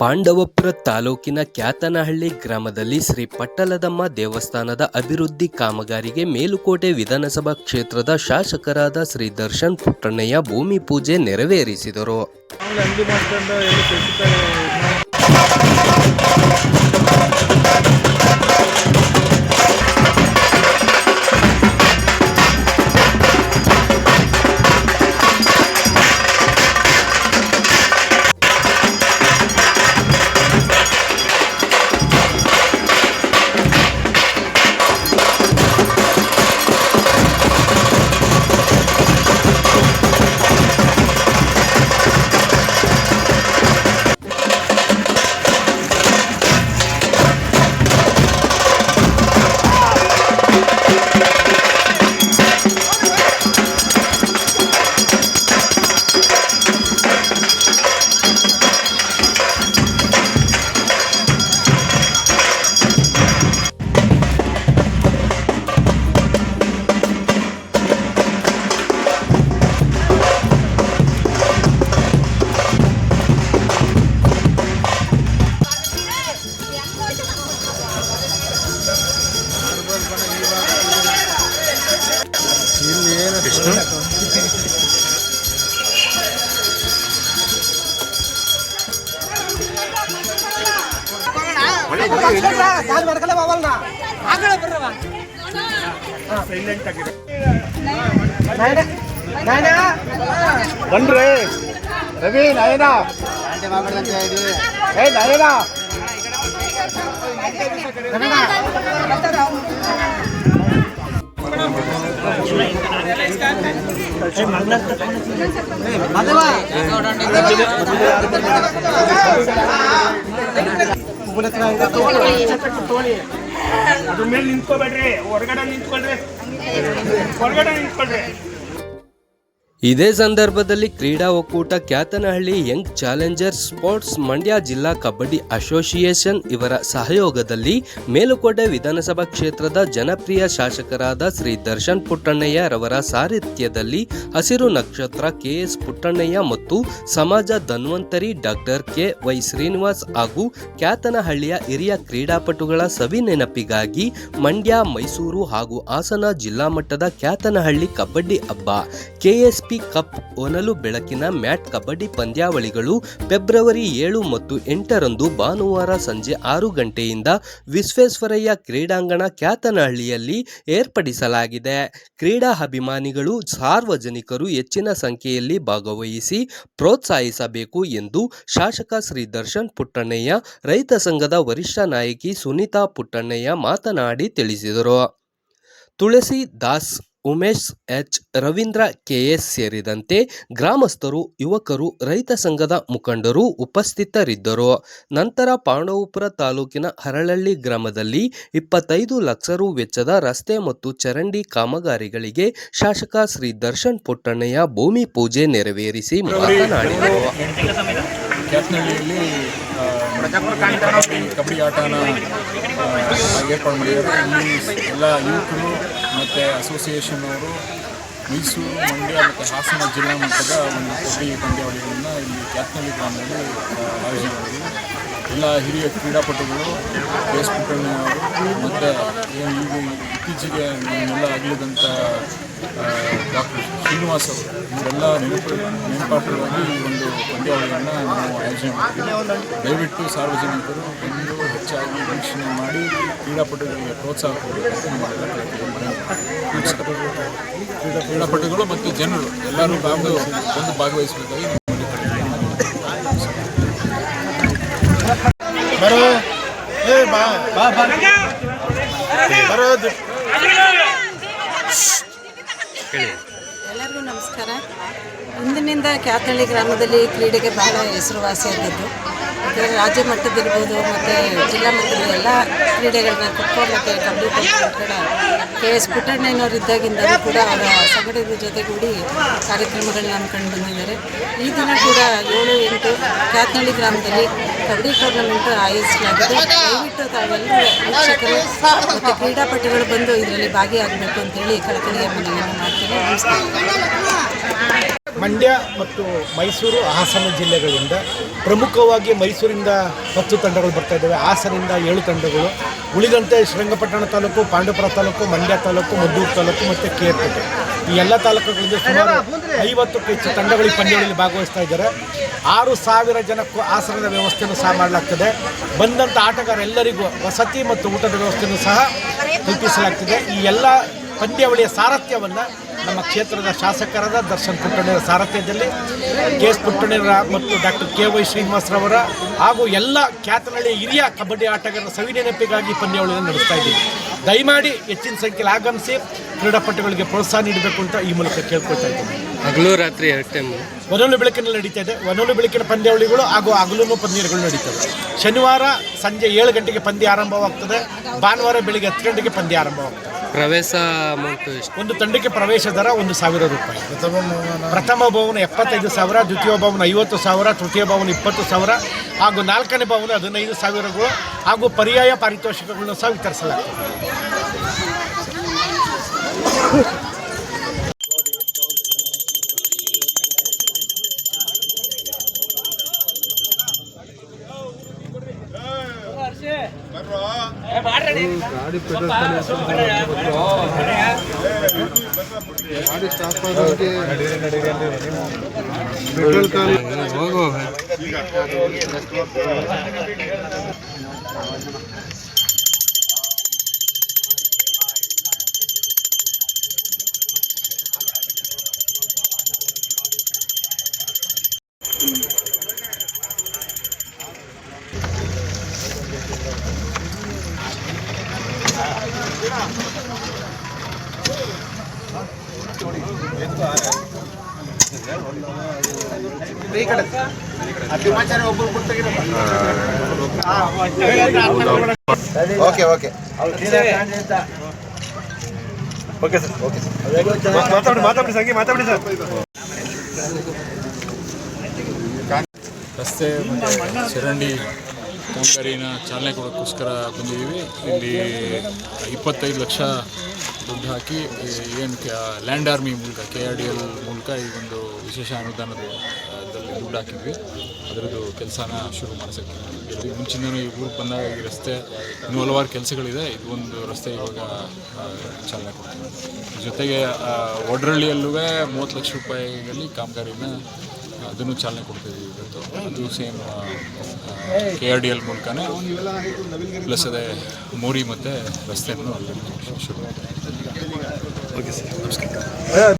ಪಾಂಡವಪುರ ತಾಲೂಕಿನ ಕ್ಯಾತನಹಳ್ಳಿ ಗ್ರಾಮದಲ್ಲಿ ಶ್ರೀ ಪಟ್ಟಲದಮ್ಮ ದೇವಸ್ಥಾನದ ಅಭಿವೃದ್ಧಿ ಕಾಮಗಾರಿಗೆ ಮೇಲುಕೋಟೆ ವಿಧಾನಸಭಾ ಕ್ಷೇತ್ರದ ಶಾಸಕರಾದ ಶ್ರೀ ದರ್ಶನ್ ಪುಟ್ಟಣ್ಣಯ್ಯ ಭೂಮಿ ಪೂಜೆ ನೆರವೇರಿಸಿದರು. ಬನ್ರಿ ರವಿ ನಯನ ನಯನ ಅದ್ರ ಮೇಲೆ ನಿಂತ್ಕೋಬೇಡ್ರಿ, ಹೊರಗಡೆ ನಿಂತ್ಕೊಳ್ರಿ. ಇದೇ ಸಂದರ್ಭದಲ್ಲಿ ಕ್ರೀಡಾ ಒಕ್ಕೂಟ, Kyatanahalli Young Challengers sports, Mandya ಜಿಲ್ಲಾ ಕಬಡ್ಡಿ ಅಸೋಸಿಯೇಷನ್ ಇವರ ಸಹಯೋಗದಲ್ಲಿ ಮೇಲುಕೋಟೆ ವಿಧಾನಸಭಾ ಕ್ಷೇತ್ರದ ಜನಪ್ರಿಯ ಶಾಸಕರಾದ ಶ್ರೀ ದರ್ಶನ್ ಪುಟ್ಟಣ್ಣಯ್ಯ ರವರ ಸಾರಥ್ಯದಲ್ಲಿ ಹಸಿರು ನಕ್ಷತ್ರ ಕೆಎಸ್ ಪುಟ್ಟಣ್ಣಯ್ಯ ಮತ್ತು ಸಮಾಜ ಧನ್ವಂತರಿ ಡಾಕ್ಟರ್ ಕೆ.ವೈ. ಶ್ರೀನಿವಾಸ್ ಹಾಗೂ ಕ್ಯಾತನಹಳ್ಳಿಯ ಹಿರಿಯ ಕ್ರೀಡಾಪಟುಗಳ ಸವಿ ನೆನಪಿಗಾಗಿ ಮಂಡ್ಯ, ಮೈಸೂರು ಹಾಗೂ ಹಾಸನ ಜಿಲ್ಲಾ ಮಟ್ಟದ ಕ್ಯಾತನಹಳ್ಳಿ ಕಬಡ್ಡಿ ಹಬ್ಬ ಕೆಎಸ್ಪಿ ಕಪ್ ಹೊನಲು ಬೆಳಕಿನ ಮ್ಯಾಟ್ ಕಬಡ್ಡಿ ಪಂದ್ಯಾವಳಿಗಳು ಫೆಬ್ರವರಿ 7 ಮತ್ತು 8ರಂದು ಭಾನುವಾರ ಸಂಜೆ 6 ಗಂಟೆಯಿಂದ ವಿಶ್ವೇಶ್ವರಯ್ಯ ಕ್ರೀಡಾಂಗಣ ಕ್ಯಾತನಹಳ್ಳಿಯಲ್ಲಿ ಏರ್ಪಡಿಸಲಾಗಿದೆ. ಕ್ರೀಡಾ ಅಭಿಮಾನಿಗಳು, ಸಾರ್ವಜನಿಕರು ಹೆಚ್ಚಿನ ಸಂಖ್ಯೆಯಲ್ಲಿ ಭಾಗವಹಿಸಿ ಪ್ರೋತ್ಸಾಹಿಸಬೇಕು ಎಂದು ಶಾಸಕ ಶ್ರೀ ದರ್ಶನ್ ಪುಟ್ಟಣ್ಣಯ್ಯ, ರೈತ ಸಂಘದ ವರಿಷ್ಠ ನಾಯಕಿ ಸುನೀತಾ ಪುಟ್ಟಣ್ಣಯ್ಯ ಮಾತನಾಡಿ ತಿಳಿಸಿದರು. ತುಳಸಿ ದಾಸ್, ಉಮೇಶ್ ಎಚ್, ರವೀಂದ್ರ ಕೆಎಸ್ ಸೇರಿದಂತೆ ಗ್ರಾಮಸ್ಥರು, ಯುವಕರು, ರೈತ ಸಂಘದ ಮುಖಂಡರು ಉಪಸ್ಥಿತರಿದ್ದರು. ನಂತರ ಪಾಂಡವಪುರ ತಾಲೂಕಿನ ಹರಳಹಳ್ಳಿ ಗ್ರಾಮದಲ್ಲಿ 25 ಲಕ್ಷ ರು ವೆಚ್ಚದ ರಸ್ತೆ ಮತ್ತು ಚರಂಡಿ ಕಾಮಗಾರಿಗಳಿಗೆ ಶಾಸಕ ಶ್ರೀ ದರ್ಶನ್ ಪುಟ್ಟಣ್ಣಯ್ಯ ಭೂಮಿ ಪೂಜೆ ನೆರವೇರಿಸಿ ಮಾತನಾಡಿದರು. ಕ್ಯಾತನಹಳ್ಳಿಯಲ್ಲಿ ಕಬಡ್ಡಿ ಆಟನ ಏರ್ಪಾಡು ಮಾಡಿದ್ದಾರೆ. ಇಲ್ಲಿ ಎಲ್ಲ ಯುವಕರು ಮತ್ತು ಅಸೋಸಿಯೇಷನ್ ಅವರು ಮೈಸೂರು, ಮಂಡ್ಯ ಮತ್ತು ಹಾಸನ ಜಿಲ್ಲಾ ಮಟ್ಟದ ಒಂದು ಕಬಡ್ಡಿ ಪಂದ್ಯಾವಳಿಗಳನ್ನು ಇಲ್ಲಿ ಕ್ಯಾತನಹಳ್ಳಿ ಗ್ರಾಮದಲ್ಲಿ ಆಯೋಜನೆ ಮಾಡಿದರು. ಎಲ್ಲ ಹಿರಿಯ ಕ್ರೀಡಾಪಟುಗಳು, ಕೆಎಸ್ ಪುಟ್ಟಣ್ಣಯ್ಯವರು ಮತ್ತು ಈಗ ಇತ್ತೀಚೆಗೆ ಎಲ್ಲ ಆಗಲಿದಂಥ ಡಾಕ್ಟರ್ ಶ್ರೀನಿವಾಸ್ ಅವರು, ಇವರೆಲ್ಲ ನೆನಪಾಟುಗಳಾಗಿ ಈ ಒಂದು ಪಂದ್ಯಾವಳಿಯನ್ನು ನಾವು ಆಯೋಜನೆ ಮಾಡಿದ್ದೀವಿ. ದಯವಿಟ್ಟು ಸಾರ್ವಜನಿಕರು ಬಂದು ಹೆಚ್ಚಾಗಿ ವೀಕ್ಷಣೆ ಮಾಡಿ ಕ್ರೀಡಾಪಟುಗಳಿಗೆ ಪ್ರೋತ್ಸಾಹ ಕೊಡಬೇಕು. ಕ್ರೀಡಾಪಟುಗಳು ಮತ್ತು ಜನರು ಎಲ್ಲರೂ ಬಂದು ಭಾಗವಹಿಸಬೇಕಾಗಿ ಎಲ್ಲರಿಗೂ ನಮಸ್ಕಾರ. ಇಂದಿನಿಂದ ಕ್ಯಾತನಹಳ್ಳಿ ಗ್ರಾಮದಲ್ಲಿ ಕ್ರೀಡೆಗೆ ಬಹಳ ಹೆಸರುವಾಸಿಯಾಗಿದ್ದು, ರಾಜ್ಯ ಮಟ್ಟದಿರ್ಬೋದು ಮತ್ತು ಜಿಲ್ಲಾ ಮಟ್ಟದಲ್ಲಿ ಎಲ್ಲ ಕ್ರೀಡೆಗಳನ್ನ ಖೋಖೋ ಮತ್ತು ಕಬಡ್ಡಿ ಪಂದ್ಯಗಳ ಕೆಎಸ್ ಪುಟ್ಟಣ್ಣಯ್ಯನವರು ಇದ್ದಾಗಿಂದಲೂ ಕೂಡ ಅವರ ಸಂಘಟನೆ ಜೊತೆಗೂಡಿ ಕಾರ್ಯಕ್ರಮಗಳನ್ನ ಹಮ್ಮಿಕೊಂಡು ಬಂದಿದ್ದಾರೆ. ಈ ದಿನ ಕೂಡ 7-8 ಕ್ಯಾತನಹಳ್ಳಿ ಗ್ರಾಮದಲ್ಲಿ ಕಬಡ್ಡಿ ಟೂರ್ನಮೆಂಟ್ ಆಯೋಜಿಸಲಾಗಿದೆ. ದಯವಿಟ್ಟು ತಾವೆಲ್ಲರೂ ವೀಕ್ಷಕರು ಮತ್ತು ಕ್ರೀಡಾಪಟುಗಳು ಬಂದು ಇದರಲ್ಲಿ ಭಾಗಿಯಾಗಬೇಕು ಅಂತೇಳಿ ಕಳಕಳಿಯ ಮನವಿಯನ್ನು ಮಾಡ್ತೀನಿ. ನಮಸ್ಕಾರ. ಮಂಡ್ಯ ಮತ್ತು ಮೈಸೂರು ಹಾಸನ ಜಿಲ್ಲೆಗಳಿಂದ ಪ್ರಮುಖವಾಗಿ ಮೈಸೂರಿಂದ 10 ತಂಡಗಳು ಬರ್ತಾ ಇದ್ದಾವೆ, ಹಾಸನಿಂದ 7 ತಂಡಗಳು, ಉಳಿದಂತೆ ಶ್ರೀರಂಗಪಟ್ಟಣ ತಾಲೂಕು, ಪಾಂಡವಪುರ ತಾಲೂಕು, ಮಂಡ್ಯ ತಾಲೂಕು, ಮದ್ದೂರು ತಾಲೂಕು ಮತ್ತು ಕೇರ್ಪೇಟೆ ಈ ಎಲ್ಲ ತಾಲೂಕುಗಳಿಂದ ಸುಮಾರು 50ಕ್ಕೂ ಹೆಚ್ಚು ತಂಡಗಳು ಈ ಪಂದ್ಯಗಳಲ್ಲಿ ಭಾಗವಹಿಸ್ತಾ ಇದ್ದಾರೆ. 6,000 ಜನಕ್ಕೂ ಆಸನದ ವ್ಯವಸ್ಥೆಯನ್ನು ಸಹ ಮಾಡಲಾಗ್ತದೆ. ಬಂದಂಥ ಆಟಗಾರರೆಲ್ಲರಿಗೂ ವಸತಿ ಮತ್ತು ಊಟದ ವ್ಯವಸ್ಥೆಯನ್ನು ಸಹ ಕಲ್ಪಿಸಲಾಗ್ತದೆ. ಈ ಎಲ್ಲ ಪಂದ್ಯಾವಳಿಯ ಸಾರಥ್ಯವನ್ನು ನಮ್ಮ ಕ್ಷೇತ್ರದ ಶಾಸಕರಾದ ದರ್ಶನ್ ಪುಟ್ಟಣ್ಣರ ಸಾರಥ್ಯದಲ್ಲಿ ಕೆ.ಎಸ್. ಪುಟ್ಟಣ್ಣರ ಮತ್ತು ಡಾಕ್ಟರ್ ಕೆ.ವೈ. ಶ್ರೀನಿವಾಸರವರ ಹಾಗೂ ಎಲ್ಲ ಖ್ಯಾತನಹಳ್ಳಿಯ ಹಿರಿಯ ಕಬಡ್ಡಿ ಆಟಗಾರರ ಸವಿನೆನಪಿಗಾಗಿ ಪಂದ್ಯಾವಳಿಯನ್ನು ನಡೆಸ್ತಾ ಇದ್ದೀವಿ. ದಯಮಾಡಿ ಹೆಚ್ಚಿನ ಸಂಖ್ಯೆಯಲ್ಲಿ ಆಗಮಿಸಿ ಕ್ರೀಡಾಪಟುಗಳಿಗೆ ಪ್ರೋತ್ಸಾಹ ನೀಡಬೇಕು ಅಂತ ಈ ಮೂಲಕ ಕೇಳ್ಕೊಳ್ತಾ ಇದ್ದೀನಿ. ಹಗಲು ರಾತ್ರಿ 2 ಟೈಮ್ ಒನಲು ಬೆಳಕಿನಲ್ಲಿ ನಡೀತಾ ಇದೆ. ಒನಲು ಬೆಳಕಿನ ಪಂದ್ಯಾವಳಿಗಳು ಹಾಗೂ ಹಗಲು ಪಂದ್ಯಗಳು ನಡೀತವೆ. ಶನಿವಾರ ಸಂಜೆ 7 ಗಂಟೆಗೆ ಪಂದ್ಯ ಆರಂಭವಾಗ್ತದೆ. ಭಾನುವಾರ ಬೆಳಿಗ್ಗೆ 10 ಗಂಟೆಗೆ ಪಂದ್ಯ ಆರಂಭವಾಗ್ತದೆ. ಪ್ರವೇಶ ಅಮೌಂಟ್ ಎಷ್ಟು? ಒಂದು ತಂಡಕ್ಕೆ ಪ್ರವೇಶ ದರ 1,000 ರೂಪಾಯಿ. ಪ್ರಥಮ ಬಹುಮಾನ 75,000, ದ್ವಿತೀಯ ಬಹುಮಾನ 50,000, ತೃತೀಯ ಬಹುಮಾನ 20,000 ಹಾಗೂ 4ನೇ ಬಹುಮಾನ 15,000ಗಳು ಹಾಗೂ ಪರ್ಯಾಯ ಪಾರಿತೋಷಿಕಗಳನ್ನು ಸಹ ವಿತರಿಸಲಾಗ್ತದೆ. Okay okay okay sir, okay sir, ಮಾತಾಡಿ ಸರ್. ರಸ್ತೆ ಮತ್ತು ಚರಂಡಿ ಕಾಮಗಾರಿನ ಚಾಲನೆ ಕೊಡೋಕ್ಕೋಸ್ಕರ ಬಂದಿದ್ದೀವಿ. ಇಲ್ಲಿ 25 ಲಕ್ಷ ದುಡ್ಡು ಹಾಕಿ ಏನು ಲ್ಯಾಂಡ್ ಆರ್ಮಿ ಮೂಲಕ KRDL ಮೂಲಕ ಈ ಒಂದು ವಿಶೇಷ ಅನುದಾನದಲ್ಲಿ ದುಡ್ಡು ಹಾಕಿದ್ವಿ. ಅದರದ್ದು ಕೆಲಸನ ಶುರು ಮಾಡಿಸೋಕ್ಕೆ ಮುಂಚಿನೂ ಈ ಊರಿಗೆ ಬಂದಾಗ ಈ ರಸ್ತೆ ಇನ್ನೂ ಹಲವಾರು ಕೆಲಸಗಳಿದೆ. ಇದು ಒಂದು ರಸ್ತೆ ಇವಾಗ ಚಾಲನೆ ಕೊಡ್ತೀವಿ. ಜೊತೆಗೆ ಒಡ್ರಳ್ಳಿಯಲ್ಲೂ 30 ಲಕ್ಷ ರೂಪಾಯಿಗಳಲ್ಲಿ ಕಾಮಗಾರಿನ ಅದನ್ನು ಚಾಲನೆ ಕೊಡ್ತೀವಿ ಇವತ್ತು. ಅದು ಸೇಮ್ KRDL ಮೂಲಕನೇ ಪ್ಲಸ್ ಅದೇ ಮೋರಿ ಮತ್ತು ರಸ್ತೆಯನ್ನು ಶುರು ಮಾಡ್ತೀವಿ. ಓಕೆ ಸರ್, ನಮಸ್ಕಾರ.